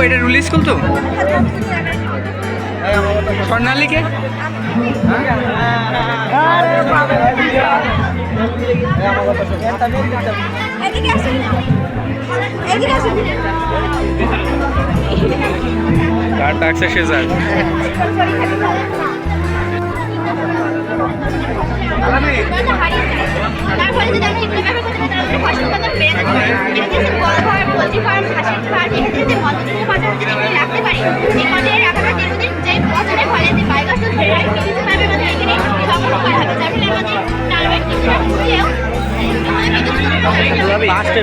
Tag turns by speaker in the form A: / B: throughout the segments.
A: এটা rule school তো স্বর্ণালীকে কার টাক্সে সে যায়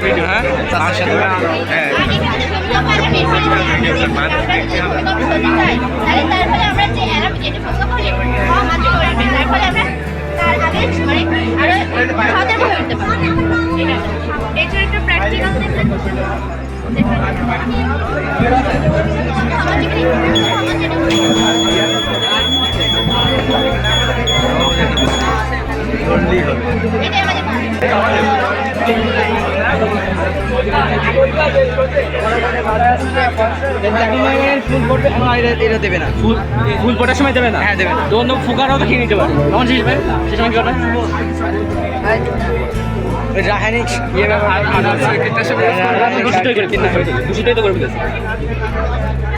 A: ভিডিও হ্যাঁ এটা দেবে না ফুল ফোটার সময় দেবে না হ্যাঁ দেবে না তখন ফুকারও তো খেয়ে নিতে পারে তখন সে সময় কি হবে রাসায়নিক ইয়ে দূষিতই তো করবে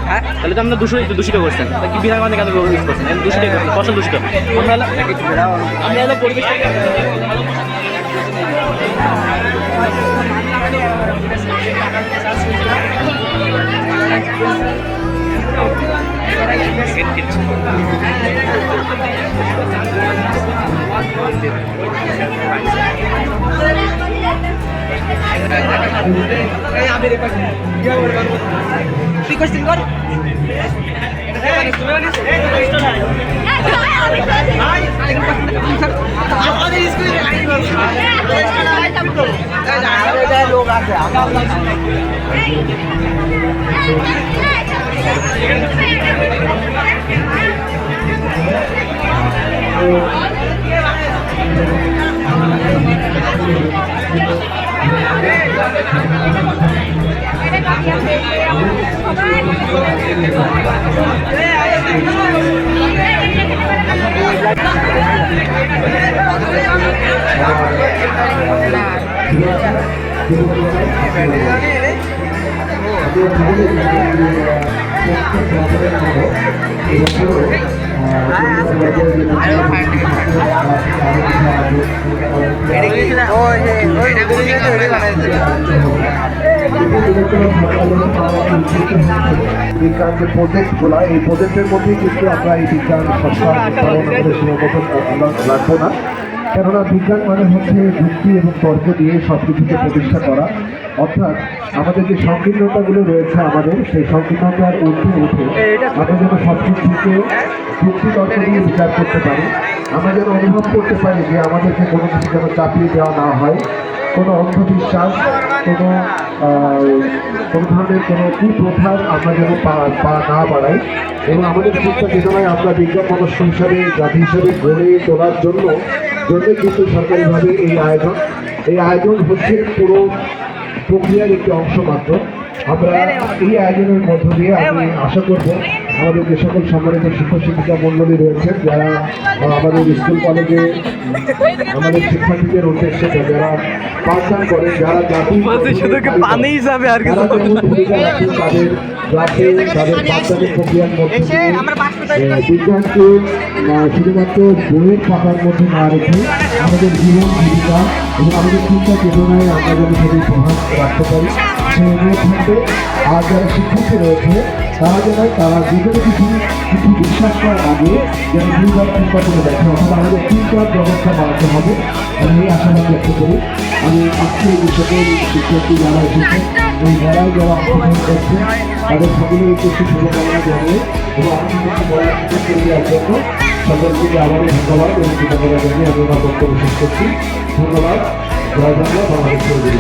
A: হ্যাঁ তাহলে তো আমরা দূষিত করছেন কি বিধান মানে কেন ইউজ করছেন দূষিত ফসল দূষিত আমরা হলো পরিবেশ লোক আছে
B: বিজ্ঞান যে প্রজেক্টগুলো এই প্রজেক্টের মধ্যে কিন্তু আমরা এই বিজ্ঞান সপ্তাহ রাখবো না কেননা বিজ্ঞান মানে হচ্ছে যুক্তি এবং তর্ক দিয়ে সব কিছুকে প্রতিষ্ঠা করা অর্থাৎ আমাদের যে সংকীর্ণতাগুলো রয়েছে আমাদের সেই সংকীর্ণতার ঊর্ধ্বে উঠে আমরা যেন সব কিছুকে যুক্তি তর্ক দিয়ে বিচার করতে পারি আমরা যেন অনুভব করতে পারি যে আমাদেরকে কোনো কিছু যেন চাপিয়ে দেওয়া না হয় কোনো অন্ধবিশ্বাস কোনো ধরনের কোনো কুপ্রথার আমরা যেন পা না বাড়াই এবং আমাদের শিক্ষা চেতনায় আমরা বিজ্ঞান মনস্ক হিসাবে জাতি হিসাবে গড়ে তোলার জন্য কিন্তু সরকারিভাবে এই আয়োজন হচ্ছে পুরো প্রক্রিয়ার একটি অংশ মাত্র আমরা এই আয়োজনের মধ্য দিয়ে আমি আশা করব আমাদের যে সকল সম্মানিত শিক্ষক শিক্ষিকা মণ্ডলী রয়েছেন যারা আমাদের স্কুল কলেজে আমাদের শিক্ষার্থীদের উদ্দেশ্যে যারা পাঠদান করেন যারা জাতি
A: পানিই যাবে আর কিছু
B: তাদের ক্লাসে তাদের পাঠদানের প্রক্রিয়ার মধ্যে বিজ্ঞানকে শুধুমাত্র বইয়ের পাতার মধ্যে না রেখে আমাদের জীবন জীবিকা এবং আমাদের চিন্তা চেতনায় আমরা যদি সেটি প্রভাব রাখতে পারি সেই অনুরোধ থাকবে আর যারা শিক্ষার্থী রয়েছে তারা যেগুলো কিছু বিশ্বাস করার আগে যেন দুইবার চিন্তা করে দেখে অথবা আমাদের চিন্তার ব্যবস্থা বাড়াতে হবে আমি এই আশাবাদ ব্যক্ত করি আমি আজকে এই সকল শিক্ষার্থী যারা এসেছে এই মেলায় যারা অংশগ্রহণ করছে তাদের সকলের উপস্থিত শুভকামনা জানিয়ে এবং অংশগ্রহণ করার সুযোগ করে দেওয়ার জন্য সকলকে আবারও ধন্যবাদ এবং কৃতজ্ঞতা জানিয়ে আমি আমার বক্তব্য শেষ করছি। ধন্যবাদ। জয় বাংলা, বাংলাদেশ চৌধুরী।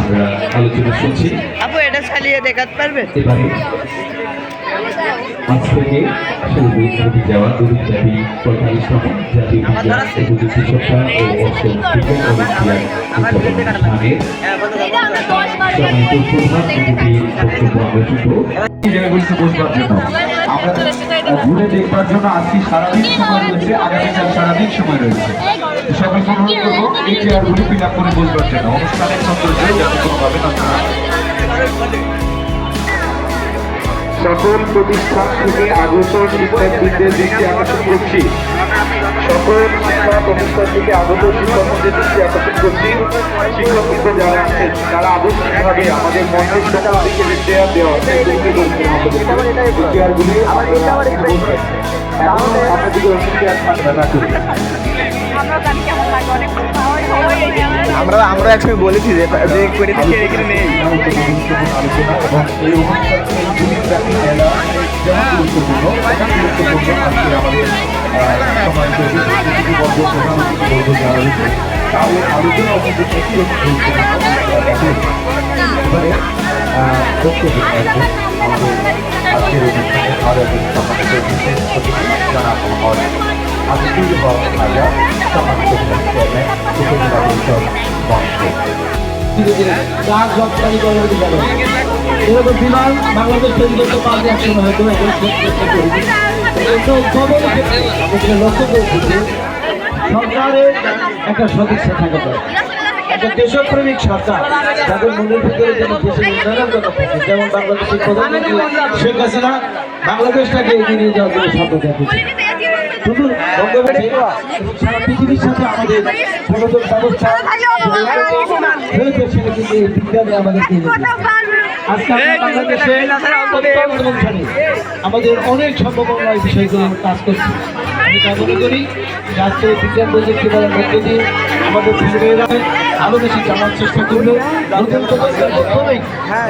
B: আমরা আলোচনা শুনছি।
C: আপু এটা চালিয়ে দেখাতে পারবেন?
B: এবারে আজ থেকে আসলে বৈদ্যুতিক যাওয়া দূর জাতি 45তম জাতীয় বিজ্ঞান ও প্রযুক্তি সপ্তাহ ও অষ্টম বিজ্ঞান ও বিজ্ঞান অনুষ্ঠানের সম্মানিত প্রধান অতিথির বক্তব্য আমরা শুনবো। এই জায়গাগুলিতে বসবার জন্য আমরা ঘুরে দেখবার জন্য আজকে সারাদিন সময় রয়েছে, আগামীকাল সারাদিন সময় রয়েছে। সকলকে অনুরোধ করবো এই চেয়ারগুলি ফিল আপ করে বসবার জন্য অনুষ্ঠানের সৌন্দর্য যাতে কোনোভাবে নষ্ট না হয়। সকল প্রতিষ্ঠান থেকে আগত শিক্ষার্থীদের দৃষ্টি আকর্ষণ করছি। সকল শিক্ষা প্রতিষ্ঠান থেকে আগত শিক্ষকদের দৃষ্টি আকর্ষণ করছি। শিক্ষকবৃন্দ যারা আছেন তারা আবশ্যিকভাবে আমাদের মঞ্চের সকাল থেকে যে চেয়ার দেওয়া চেয়ারগুলি আপনাদেরকে চেয়ার থাকবে না করি।
C: আমরা একসময় বলেছি যে করে দিচ্ছি এখানে নেই।
D: এরকম বিমান বাংলাদেশ তৈরি করতে পারবে একসময় হয়তো লক্ষ্য করেছি যে সরকারের একটা সদিচ্ছা থাকে একটা দেশপ্রেমিক সরকার যাদের মনের ভিতরে যেন দেশের উন্নয়নের কথা থাকে, যেমন বাংলাদেশের প্রধানমন্ত্রী শেখ হাসিনা বাংলাদেশটাকে এগিয়ে নিয়ে যাওয়ার জন্য স্বপ্ন দেখেছে। শুধু সারা পৃথিবীর সাথে আমাদের যোগাযোগ ব্যবস্থা হয়েছে, সেটা কিন্তু এই বিজ্ঞানে আমাদেরকে আজকে বাংলাদেশে আমাদের অনেক সম্ভাবনার বিষয়গুলো কাজ করছে। আমি তা মনে করি যে আজকে বিজ্ঞান প্রযুক্তি করার মধ্য দিয়ে আমাদের ছেলেমেয়েরা আরও বেশি জানার চেষ্টা করবে। নতুন প্রজন্মের মাধ্যমেই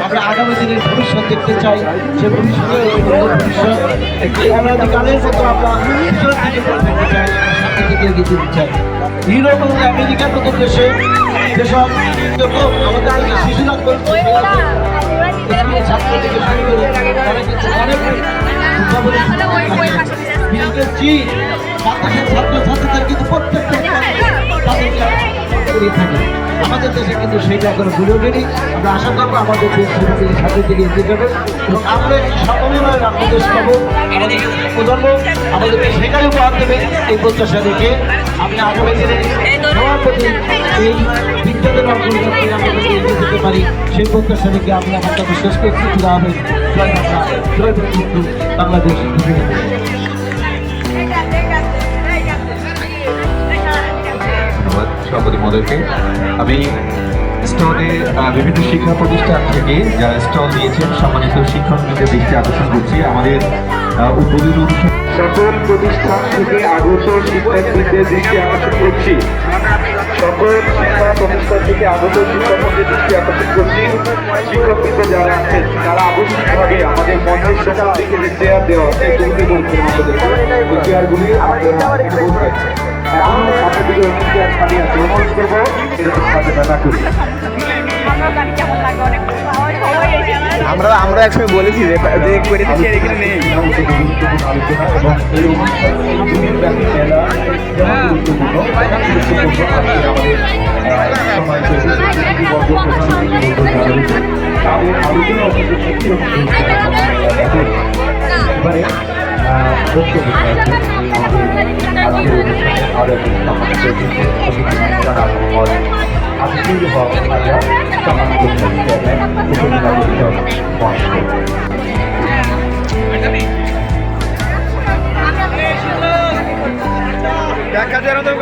D: আমরা আগামী দিনের ভবিষ্যৎ দেখতে চাই, সে ভবিষ্যতের ভবিষ্যৎ একটি অনাদিকালের মতো আমরা পিছনের দিকে দেখতে চাই, সামনের দিকে এগিয়ে যেতে চাই। ইউরোপ এবং আমেরিকার মতো দেশে যেসব আমাদের শিশুরা করছে ছাত্র থেকে শুরু করে তারা কিন্তু অনেক চীন বাংলাদেশের ছাত্রছাত্রীদের কিন্তু প্রত্যেকটা তাদেরকে থাকে। আমাদের দেশে কিন্তু সেইটা এখনো ভুলে ওঠেনি। আমরা আশা করবো আমাদের দেশ সাথে দিকে এগিয়ে যাবে এবং আমরা একটি সমন্বয়ের বাংলাদেশ পাবো। আমাদের প্রজন্ম আমাদেরকে সেখানে উপহার দেবে এই প্রত্যাশা দেখে আমি আগামী দিনে সবার প্রতি এই বিজ্ঞানের অগ্রগতি আমাদেরকে এগিয়ে যেতে পারি সেই প্রত্যাশা দেখে আমি আমার কথা শেষ করছি। তুলা হবে জয় বাংলা, জয় বঙ্গবন্ধু, বাংলাদেশ।
B: ধন্যবাদ সভাপতি মহোদয়কে। আমি স্টলে বিভিন্ন শিক্ষা প্রতিষ্ঠান থেকে যারা স্টল দিয়েছেন সম্মানিত শিক্ষকদের দৃষ্টি আকর্ষণ করছি। আমাদের উদ্বোধনী অনুষ্ঠান সকল প্রতিষ্ঠান থেকে আগত শিক্ষার্থীদের দৃষ্টি আকর্ষণ করছি। সকল শিক্ষা প্রতিষ্ঠান থেকে আগত শিক্ষকদের দৃষ্টি আকর্ষণ করছি। শিক্ষকবৃন্দ যারা আছেন তারা আবশ্যিকভাবে আমাদের মঞ্চের সকাল থেকে যে চেয়ার দেওয়া চেয়ারগুলি
C: আমরা একসময় বলেছি যে করে দিচ্ছি এখানে নেই।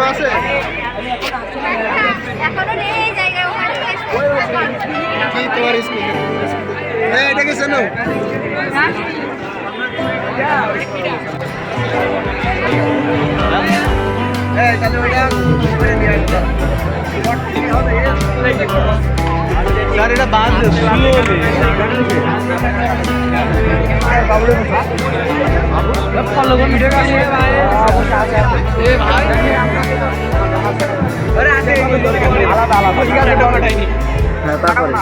C: আছে কি তোমার স্কুল এটা কি জানো?
E: হ্যাঁ
C: স্যার এটা বাদ তারপরে